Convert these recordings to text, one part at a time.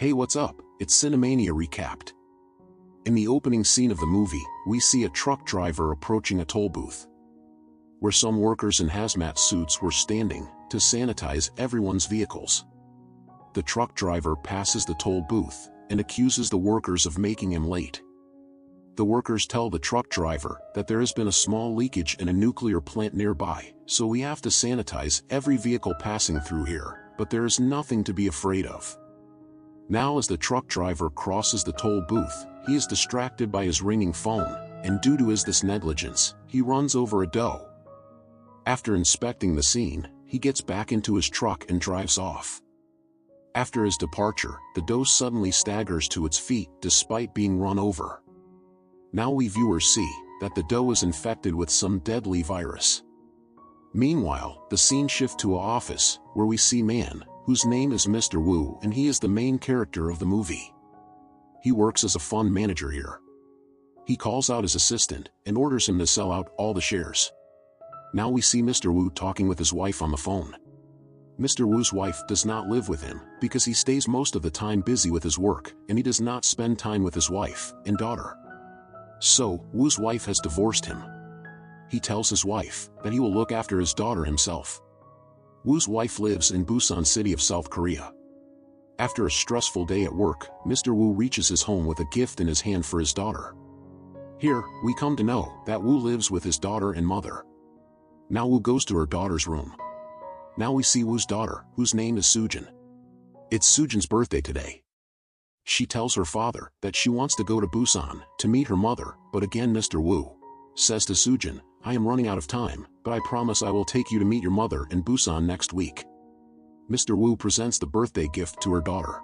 Hey, what's up? It's Cinemania recapped. In the opening scene of the movie, we see a truck driver approaching a toll booth, where some workers in hazmat suits were standing to sanitize everyone's vehicles. The truck driver passes the toll booth and accuses the workers of making him late. The workers tell the truck driver that there has been a small leakage in a nuclear plant nearby, so we have to sanitize every vehicle passing through here, but there is nothing to be afraid of. Now as the truck driver crosses the toll booth, he is distracted by his ringing phone, and due to his negligence, he runs over a doe. After inspecting the scene, he gets back into his truck and drives off. After his departure, the doe suddenly staggers to its feet despite being run over. Now we viewers see that the doe is infected with some deadly virus. Meanwhile, the scene shifts to an office, where we see man, whose name is Mr. Wu, and he is the main character of the movie. He works as a fund manager here. He calls out his assistant and orders him to sell out all the shares. Now we see Mr. Wu talking with his wife on the phone. Mr. Wu's wife does not live with him because he stays most of the time busy with his work, and he does not spend time with his wife and daughter. So, Wu's wife has divorced him. He tells his wife that he will look after his daughter himself. Wu's wife lives in Busan city of South Korea. After a stressful day at work, Mr. Wu reaches his home with a gift in his hand for his daughter. Here, we come to know that Wu lives with his daughter and mother. Now Wu goes to her daughter's room. Now we see Wu's daughter, whose name is Sujin. It's Sujin's birthday today. She tells her father that she wants to go to Busan to meet her mother, but again Mr. Wu says to Sujin, "I am running out of time, but I promise I will take you to meet your mother in Busan next week." Mr. Wu presents the birthday gift to her daughter.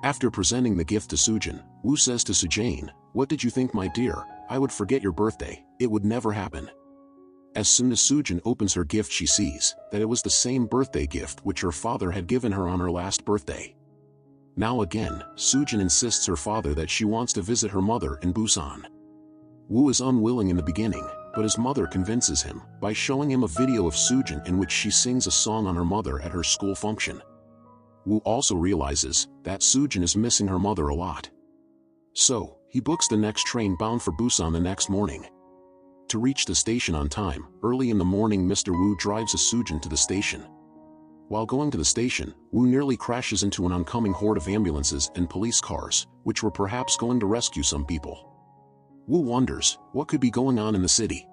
After presenting the gift to Sujin, Wu says to Sujin, "What did you think, my dear? I would forget your birthday, it would never happen." As soon as Sujin opens her gift, she sees that it was the same birthday gift which her father had given her on her last birthday. Now again, Sujin insists her father that she wants to visit her mother in Busan. Wu is unwilling in the beginning, but his mother convinces him by showing him a video of Sujin in which she sings a song on her mother at her school function. Wu also realizes that Sujin is missing her mother a lot. So, he books the next train bound for Busan the next morning. To reach the station on time, early in the morning Mr. Wu drives Sujin to the station. While going to the station, Wu nearly crashes into an oncoming horde of ambulances and police cars, which were perhaps going to rescue some people. Wu wonders what could be going on in the city.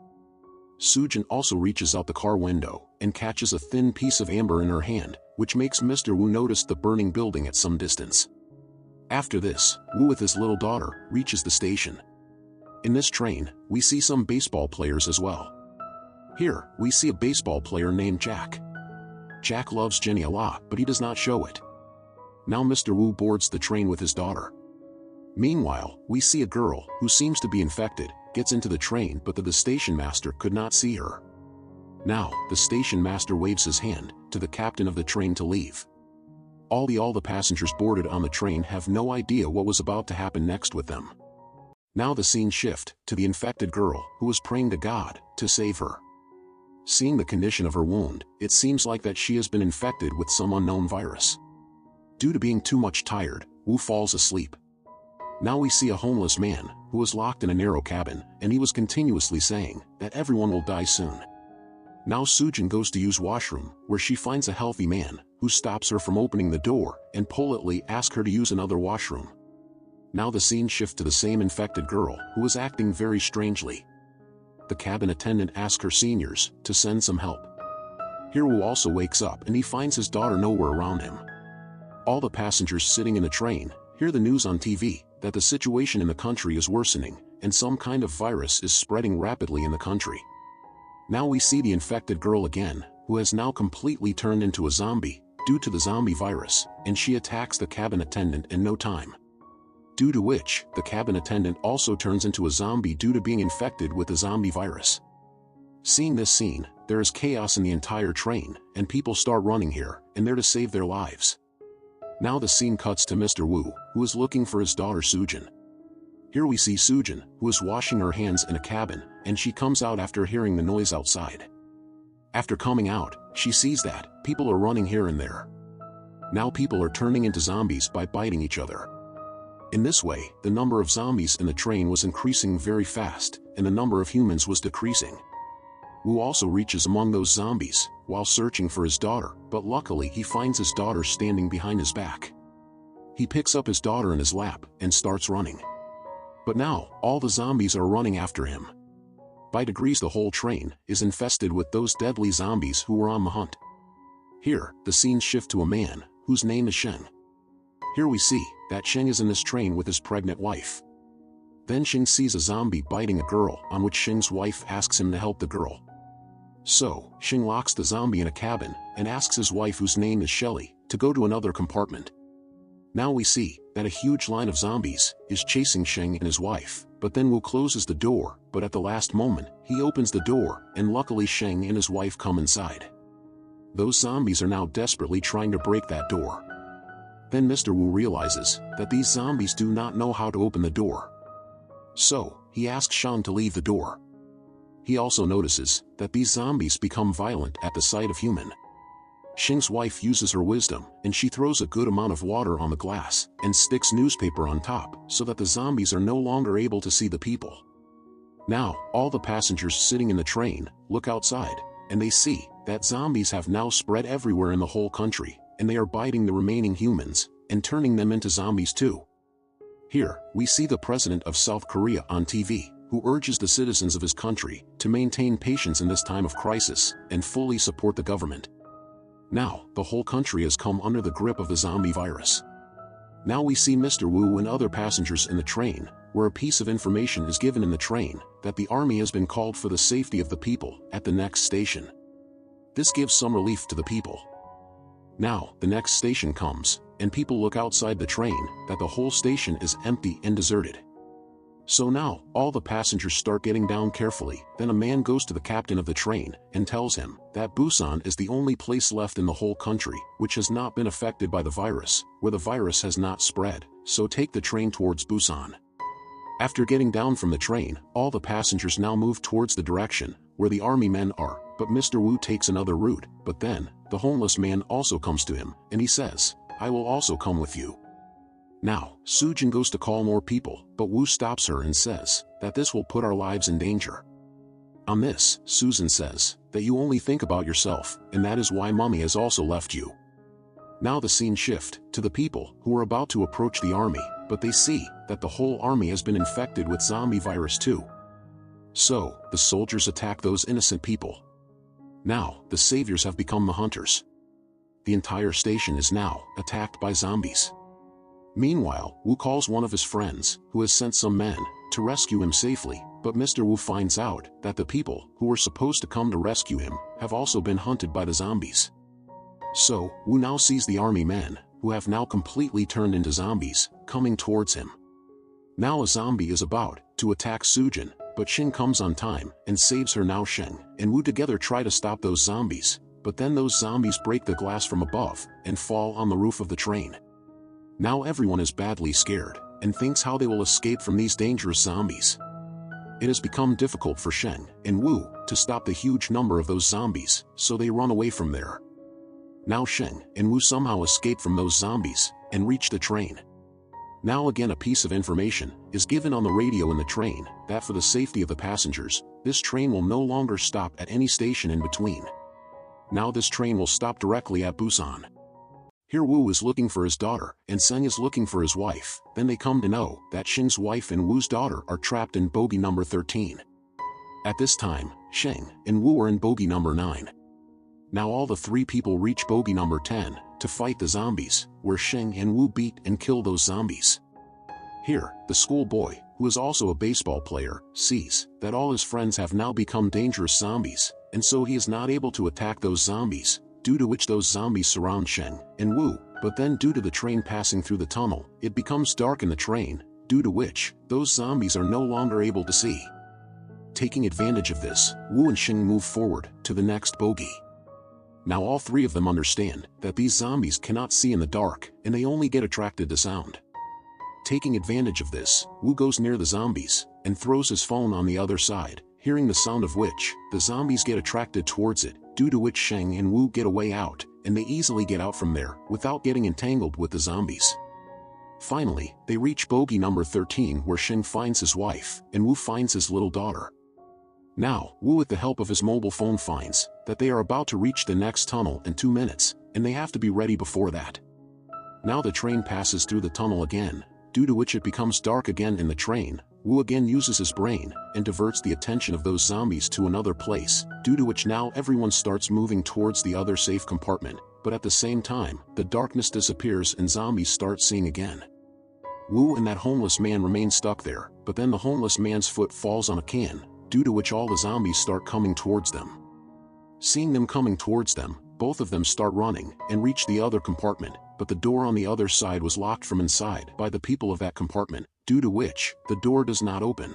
Sujin also reaches out the car window and catches a thin piece of amber in her hand, which makes Mr. Wu notice the burning building at some distance. After this, Wu with his little daughter reaches the station. In this train, we see some baseball players as well. Here, we see a baseball player named Jack. Jack loves Jenny a lot, but he does not show it. Now Mr. Wu boards the train with his daughter. Meanwhile, we see a girl who seems to be infected, gets into the train, but the station master could not see her. Now, the station master waves his hand to the captain of the train to leave. All the passengers boarded on the train have no idea what was about to happen next with them. Now the scene shifts to the infected girl who was praying to God to save her. Seeing the condition of her wound, it seems like that she has been infected with some unknown virus. Due to being too much tired, Wu falls asleep. Now we see a homeless man who was locked in a narrow cabin, and he was continuously saying that everyone will die soon. Now Sujin goes to use washroom, where she finds a healthy man who stops her from opening the door and politely asks her to use another washroom. Now the scene shifts to the same infected girl who is acting very strangely. The cabin attendant asks her seniors to send some help. Here Wu also wakes up and he finds his daughter nowhere around him. All the passengers sitting in the train hear the news on TV that the situation in the country is worsening and some kind of virus is spreading rapidly in the country. Now we see the infected girl again, who has now completely turned into a zombie due to the zombie virus, and she attacks the cabin attendant in no time. Due to which, the cabin attendant also turns into a zombie due to being infected with the zombie virus. Seeing this scene, there is chaos in the entire train, and people start running here, and they're to save their lives. Now the scene cuts to Mr. Wu, who is looking for his daughter Sujin. Here we see Sujin, who is washing her hands in a cabin, and she comes out after hearing the noise outside. After coming out, she sees that people are running here and there. Now people are turning into zombies by biting each other. In this way, the number of zombies in the train was increasing very fast, and the number of humans was decreasing. Wu also reaches among those zombies, while searching for his daughter, but luckily he finds his daughter standing behind his back. He picks up his daughter in his lap, and starts running. But now, all the zombies are running after him. By degrees the whole train is infested with those deadly zombies who were on the hunt. Here, the scenes shift to a man, whose name is Sheng. Here we see that Sheng is in this train with his pregnant wife. Then Sheng sees a zombie biting a girl, on which Sheng's wife asks him to help the girl. So, Sheng locks the zombie in a cabin, and asks his wife, whose name is Shelley, to go to another compartment. Now we see that a huge line of zombies is chasing Sheng and his wife, but then Wu closes the door, but at the last moment, he opens the door, and luckily Sheng and his wife come inside. Those zombies are now desperately trying to break that door. Then Mr. Wu realizes that these zombies do not know how to open the door. So, he asks Shang to leave the door. He also notices that these zombies become violent at the sight of human. Sheng's wife uses her wisdom, and she throws a good amount of water on the glass, and sticks newspaper on top, so that the zombies are no longer able to see the people. Now, all the passengers sitting in the train look outside, and they see that zombies have now spread everywhere in the whole country, and they are biting the remaining humans, and turning them into zombies too. Here, we see the president of South Korea on TV, who urges the citizens of his country to maintain patience in this time of crisis, and fully support the government. Now, the whole country has come under the grip of the zombie virus. Now we see Mr. Wu and other passengers in the train, where a piece of information is given in the train, that the army has been called for the safety of the people at the next station. This gives some relief to the people. Now, the next station comes, and people look outside the train, that the whole station is empty and deserted. So now, all the passengers start getting down carefully. Then a man goes to the captain of the train, and tells him that Busan is the only place left in the whole country which has not been affected by the virus, where the virus has not spread, so take the train towards Busan. After getting down from the train, all the passengers now move towards the direction where the army men are, but Mr. Wu takes another route. But then, the homeless man also comes to him, and he says, "I will also come with you." Now, Sujin goes to call more people, but Wu stops her and says that this will put our lives in danger. On this, Susan says that you only think about yourself, and that is why Mummy has also left you. Now the scene shift to the people who are about to approach the army, but they see that the whole army has been infected with zombie virus too. So, the soldiers attack those innocent people. Now, the saviors have become the hunters. The entire station is now attacked by zombies. Meanwhile, Wu calls one of his friends, who has sent some men to rescue him safely, but Mr. Wu finds out that the people who were supposed to come to rescue him have also been hunted by the zombies. So, Wu now sees the army men, who have now completely turned into zombies, coming towards him. Now a zombie is about to attack Sujin, but Shin comes on time and saves her. Now Sheng and Wu together try to stop those zombies, but then those zombies break the glass from above and fall on the roof of the train. Now everyone is badly scared, and thinks how they will escape from these dangerous zombies. It has become difficult for Sheng and Wu to stop the huge number of those zombies, so they run away from there. Now Sheng and Wu somehow escape from those zombies, and reach the train. Now again a piece of information is given on the radio in the train, that for the safety of the passengers, this train will no longer stop at any station in between. Now this train will stop directly at Busan. Here Wu is looking for his daughter, and Seng is looking for his wife. Then they come to know that Sheng's wife and Wu's daughter are trapped in bogie number 13. At this time, Sheng and Wu are in bogie number 9. Now all the three people reach bogie number 10 to fight the zombies, where Sheng and Wu beat and kill those zombies. Here, the schoolboy, who is also a baseball player, sees that all his friends have now become dangerous zombies, and so he is not able to attack those zombies, due to which those zombies surround Sheng and Wu. But then due to the train passing through the tunnel, it becomes dark in the train, due to which those zombies are no longer able to see. Taking advantage of this, Wu and Sheng move forward to the next bogie. Now all three of them understand that these zombies cannot see in the dark, and they only get attracted to sound. Taking advantage of this, Wu goes near the zombies, and throws his phone on the other side, hearing the sound of which, the zombies get attracted towards it, due to which Sheng and Wu get a way out, and they easily get out from there without getting entangled with the zombies. Finally, they reach bogey number 13 where Xing finds his wife, and Wu finds his little daughter. Now, Wu with the help of his mobile phone finds that they are about to reach the next tunnel in 2 minutes, and they have to be ready before that. Now the train passes through the tunnel again, due to which it becomes dark again in the train. Wu again uses his brain and diverts the attention of those zombies to another place, due to which now everyone starts moving towards the other safe compartment, but at the same time, the darkness disappears and zombies start seeing again. Wu and that homeless man remain stuck there, but then the homeless man's foot falls on a can, due to which all the zombies start coming towards them. Seeing them coming towards them, both of them start running and reach the other compartment, but the door on the other side was locked from inside by the people of that compartment, due to which the door does not open.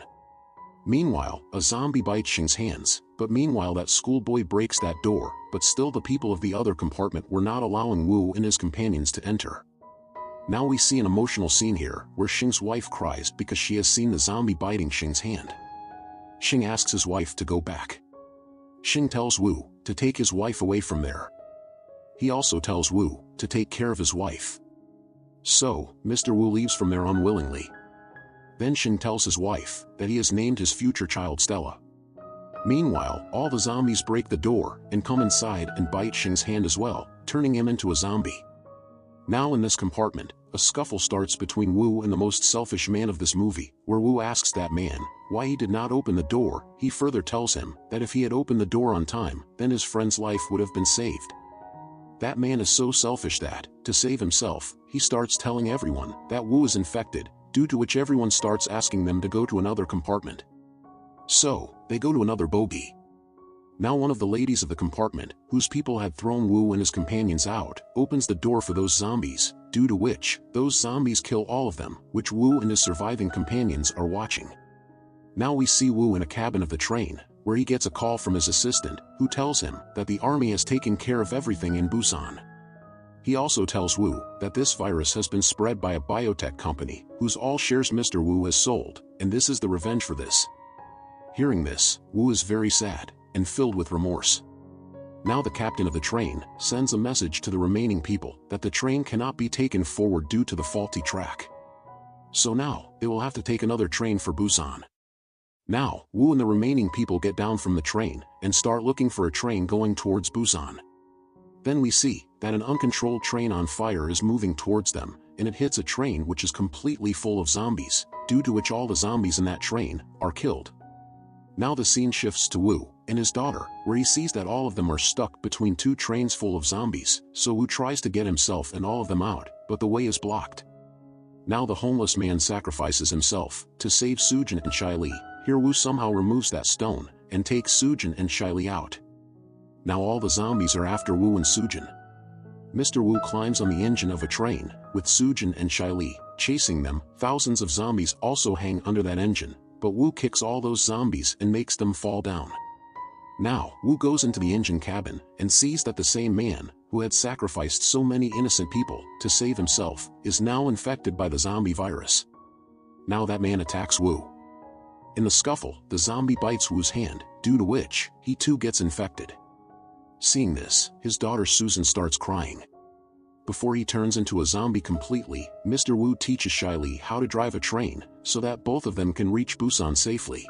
Meanwhile, a zombie bites Xing's hands, but meanwhile that schoolboy breaks that door, but still the people of the other compartment were not allowing Wu and his companions to enter. Now we see an emotional scene here where Xing's wife cries because she has seen the zombie biting Xing's hand. Xing asks his wife to go back. Xing tells Wu to take his wife away from there. He also tells Wu to take care of his wife. So, Mr. Wu leaves from there unwillingly. Then Xing tells his wife that he has named his future child Stella. Meanwhile, all the zombies break the door and come inside and bite Xing's hand as well, turning him into a zombie. Now in this compartment, a scuffle starts between Wu and the most selfish man of this movie, where Wu asks that man why he did not open the door. He further tells him that if he had opened the door on time, then his friend's life would have been saved. That man is so selfish that, to save himself, he starts telling everyone that Wu is infected, due to which everyone starts asking them to go to another compartment. So, they go to another bogey. Now one of the ladies of the compartment, whose people had thrown Wu and his companions out, opens the door for those zombies, due to which, those zombies kill all of them, which Wu and his surviving companions are watching. Now we see Wu in a cabin of the train, where he gets a call from his assistant, who tells him that the army has taken care of everything in Busan. He also tells Wu that this virus has been spread by a biotech company, whose all shares Mr. Wu has sold, and this is the revenge for this. Hearing this, Wu is very sad and filled with remorse. Now the captain of the train sends a message to the remaining people that the train cannot be taken forward due to the faulty track. So now, they will have to take another train for Busan. Now, Wu and the remaining people get down from the train and start looking for a train going towards Busan. Then we see that an uncontrolled train on fire is moving towards them, and it hits a train which is completely full of zombies, due to which all the zombies in that train are killed. Now the scene shifts to Wu and his daughter, where he sees that all of them are stuck between two trains full of zombies, so Wu tries to get himself and all of them out, but the way is blocked. Now the homeless man sacrifices himself to save Sujin and Shiley. Here Wu somehow removes that stone and takes Sujin and Shiley out. Now all the zombies are after Wu and Sujin. Mr. Wu climbs on the engine of a train, with Sujin and Shiley chasing them. Thousands of zombies also hang under that engine, but Wu kicks all those zombies and makes them fall down. Now, Wu goes into the engine cabin and sees that the same man, who had sacrificed so many innocent people to save himself, is now infected by the zombie virus. Now that man attacks Wu. In the scuffle, the zombie bites Wu's hand, due to which, he too gets infected. Seeing this, his daughter Susan starts crying. Before he turns into a zombie completely, Mr. Wu teaches Shiley how to drive a train, so that both of them can reach Busan safely.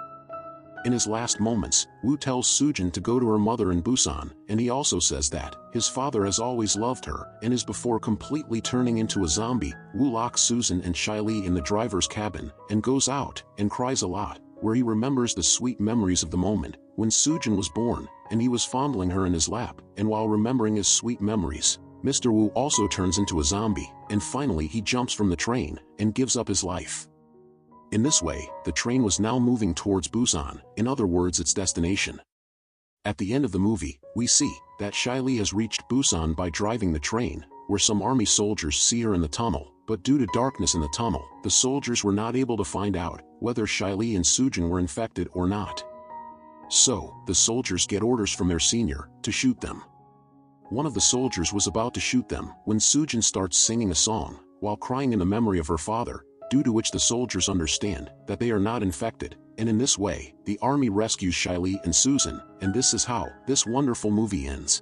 In his last moments, Wu tells Sujin to go to her mother in Busan, and he also says that his father has always loved her and is before completely turning into a zombie. Wu locks Susan and Shiley in the driver's cabin and goes out and cries a lot, where he remembers the sweet memories of the moment when Sujin was born and he was fondling her in his lap, and while remembering his sweet memories, Mr. Wu also turns into a zombie, and finally he jumps from the train and gives up his life. In this way, the train was now moving towards Busan, in other words its destination. At the end of the movie, we see that Shiley has reached Busan by driving the train, where some army soldiers see her in the tunnel, but due to darkness in the tunnel, the soldiers were not able to find out whether Shiley and Sujin were infected or not. So, the soldiers get orders from their senior to shoot them. One of the soldiers was about to shoot them when Sujin starts singing a song, while crying in the memory of her father, due to which the soldiers understand that they are not infected, and in this way, the army rescues Shiley and Susan, and this is how this wonderful movie ends.